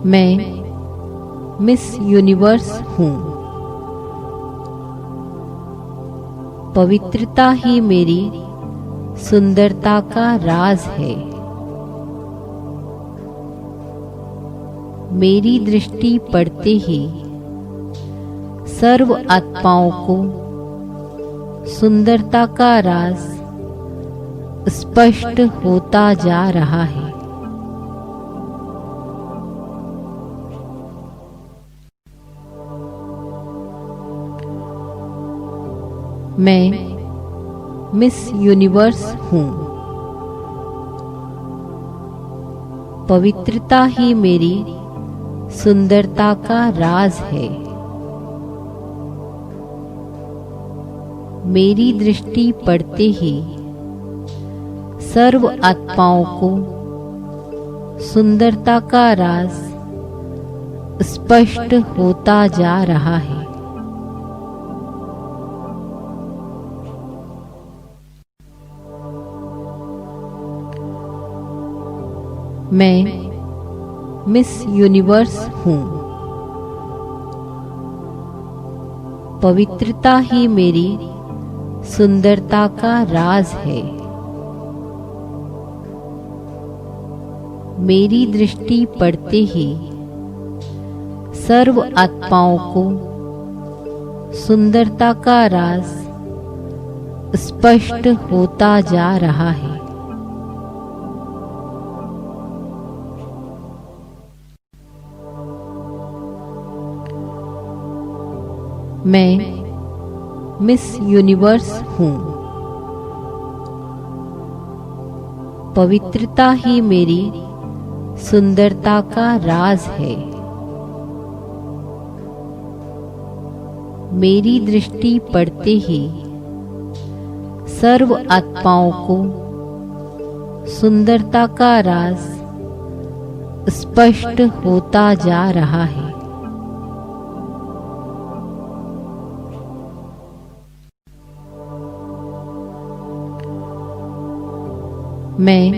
मैं miss universe हूँ। पवित्रता ही मेरी सुंदरता का राज है। मेरी दृष्टि पड़ते ही सर्व आत्माओं को सुंदरता का राज स्पष्ट होता जा रहा है। मैं मिस यूनिवर्स हूँ। पवित्रता ही मेरी सुंदरता का राज है। मेरी दृष्टि पड़ते ही सर्व आत्माओं को सुंदरता का राज स्पष्ट होता जा रहा है। मैं मिस यूनिवर्स हूँ। पवित्रता ही मेरी सुंदरता का राज है। मेरी दृष्टि पड़ते ही सर्व आत्माओं को सुंदरता का राज स्पष्ट होता जा रहा है। मैं मिस यूनिवर्स हूँ। पवित्रता ही मेरी सुंदरता का राज है। मेरी दृष्टि पड़ते ही सर्व आत्माओं को सुंदरता का राज स्पष्ट होता जा रहा है। मैं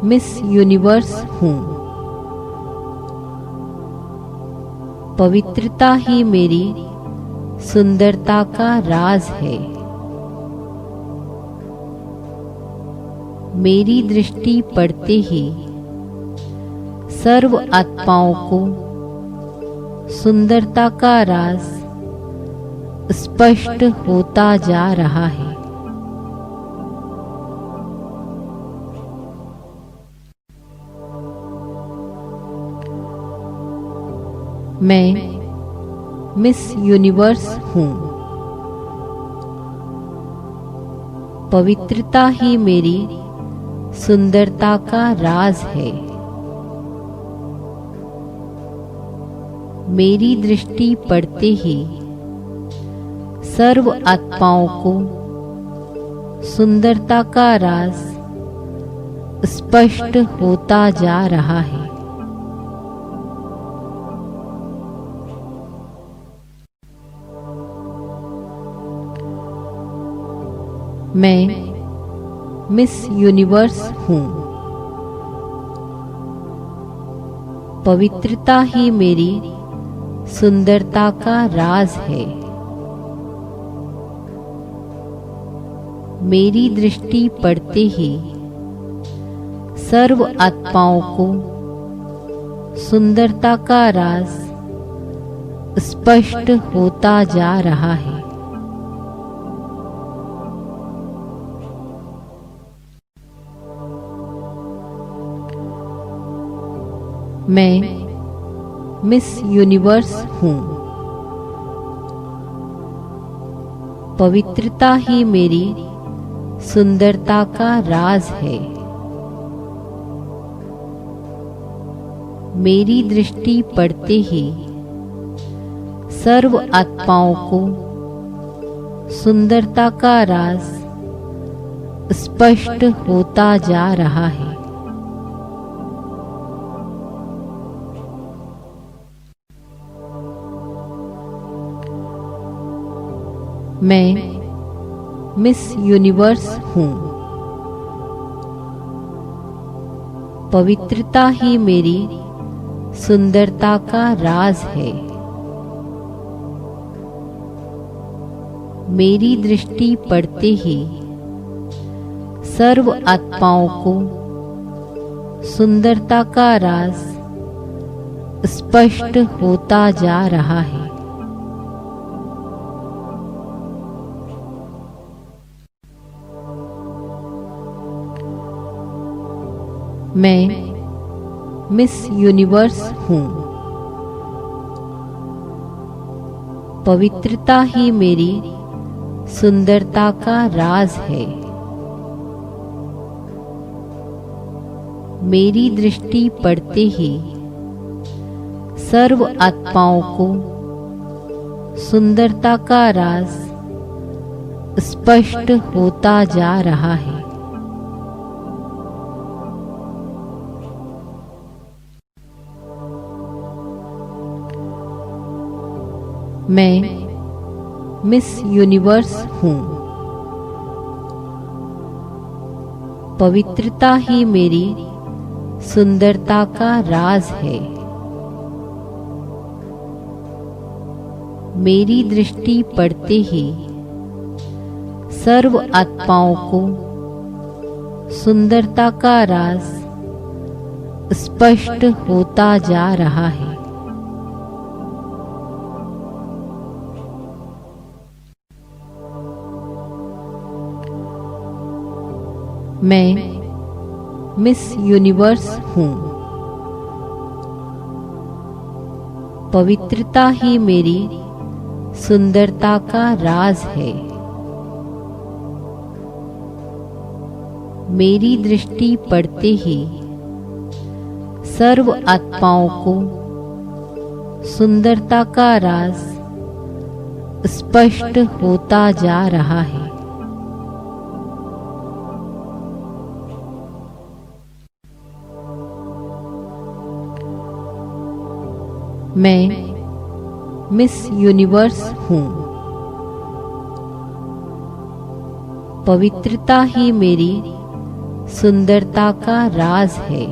मिस यूनिवर्स हूँ। पवित्रता ही मेरी सुंदरता का राज है। मेरी दृष्टि पड़ते ही सर्व आत्माओं को सुंदरता का राज स्पष्ट होता जा रहा है। मैं मिस यूनिवर्स हूँ। पवित्रता ही मेरी सुंदरता का राज है। मेरी दृष्टि पड़ते ही सर्व आत्माओं को सुंदरता का राज स्पष्ट होता जा रहा है। मैं मिस यूनिवर्स हूँ। पवित्रता ही मेरी सुंदरता का राज है। मेरी दृष्टि पड़ते ही सर्व आत्माओं को सुंदरता का राज स्पष्ट होता जा रहा है। मैं मिस यूनिवर्स हूँ। पवित्रता ही मेरी सुंदरता का राज है। मेरी दृष्टि पड़ते ही सर्व आत्माओं को सुंदरता का राज स्पष्ट होता जा रहा है। मैं मिस यूनिवर्स हूँ। पवित्रता ही मेरी सुंदरता का राज है। मेरी दृष्टि पड़ते ही सर्व आत्माओं को सुंदरता का राज स्पष्ट होता जा रहा है। मैं मिस यूनिवर्स हूँ। पवित्रता ही मेरी सुंदरता का राज है। मेरी दृष्टि पड़ते ही सर्व आत्माओं को सुंदरता का राज स्पष्ट होता जा रहा है। मैं मिस यूनिवर्स हूँ। पवित्रता ही मेरी सुंदरता का राज है। मेरी दृष्टि पड़ते ही सर्व आत्माओं को सुंदरता का राज स्पष्ट होता जा रहा है। मैं मिस यूनिवर्स हूँ। पवित्रता ही मेरी सुंदरता का राज है। मेरी दृष्टि पड़ते ही सर्व आत्माओं को सुंदरता का राज स्पष्ट होता जा रहा है। मैं मिस यूनिवर्स हूँ। पवित्रता ही मेरी सुंदरता का राज है।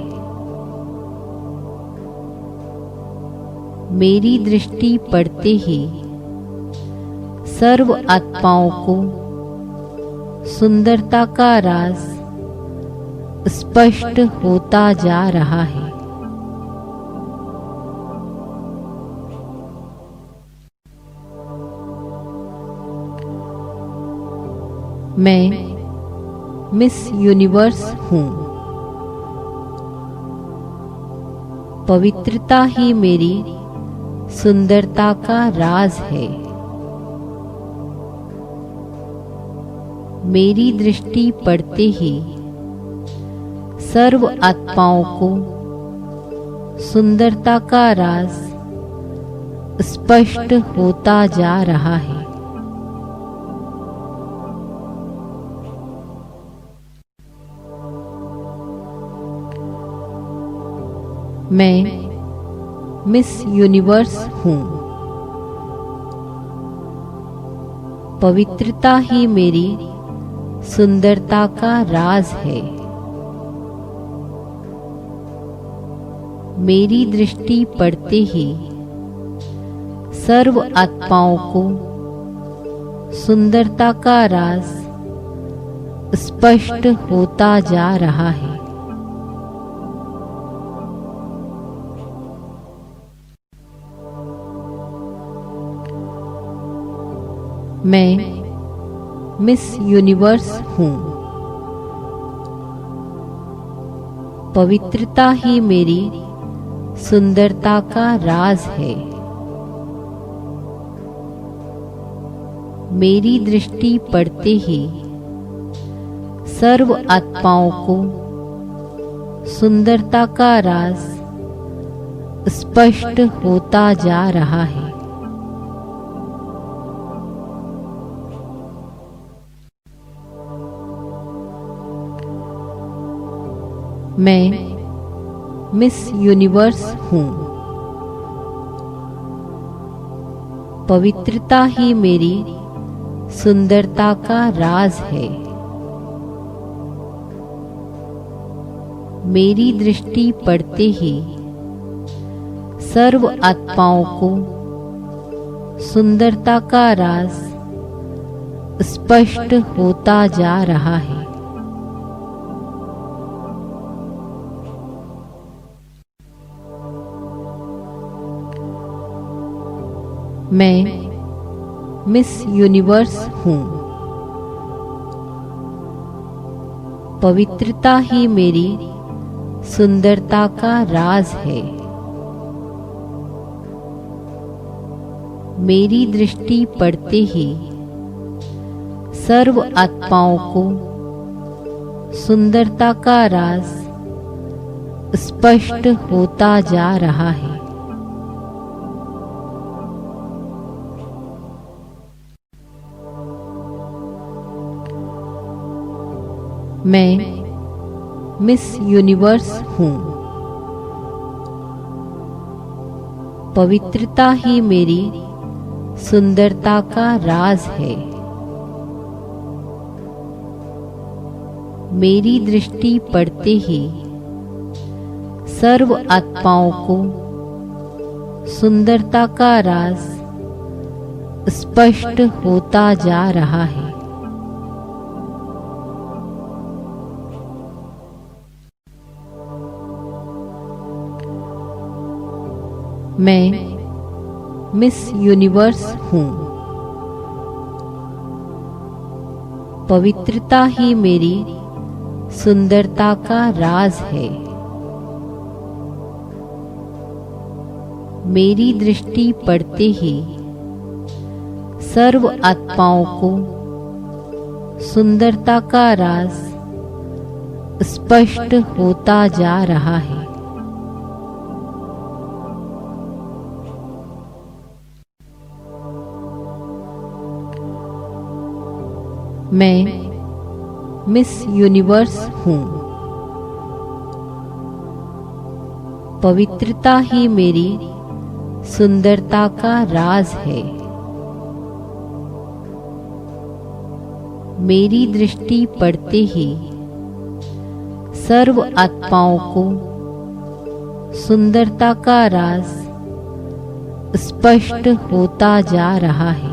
मेरी दृष्टि पड़ते ही सर्व आत्माओं को सुंदरता का राज स्पष्ट होता जा रहा है। मैं मिस यूनिवर्स हूँ। पवित्रता ही मेरी सुंदरता का राज है। मेरी दृष्टि पड़ते ही सर्व आत्माओं को सुंदरता का राज स्पष्ट होता जा रहा है। मैं मिस यूनिवर्स हूँ। पवित्रता ही मेरी सुंदरता का राज है। मेरी दृष्टि पड़ते ही सर्व आत्माओं को सुंदरता का राज स्पष्ट होता जा रहा है। मैं मिस यूनिवर्स हूँ। पवित्रता ही मेरी सुंदरता का राज है। मेरी दृष्टि पड़ते ही सर्व आत्माओं को सुंदरता का राज स्पष्ट होता जा रहा है। मैं मिस यूनिवर्स हूँ। पवित्रता ही मेरी सुंदरता का राज है। मेरी दृष्टि पड़ते ही सर्व आत्माओं को सुंदरता का राज स्पष्ट होता जा रहा है। मैं मिस यूनिवर्स हूँ। पवित्रता ही मेरी सुंदरता का राज है। मेरी दृष्टि पड़ते ही सर्व आत्माओं को सुंदरता का राज स्पष्ट होता जा रहा है। मैं मिस यूनिवर्स हूँ। पवित्रता ही मेरी सुंदरता का राज है। मेरी दृष्टि पड़ते ही सर्व आत्माओं को सुंदरता का राज स्पष्ट होता जा रहा है। मैं मिस यूनिवर्स हूँ। पवित्रता ही मेरी सुंदरता का राज है। मेरी दृष्टि पड़ते ही सर्व आत्माओं को सुंदरता का राज स्पष्ट होता जा रहा है। मैं मिस यूनिवर्स हूँ। पवित्रता ही मेरी सुंदरता का राज है। मेरी दृष्टि पड़ते ही सर्व आत्माओं को सुंदरता का राज स्पष्ट होता जा रहा है।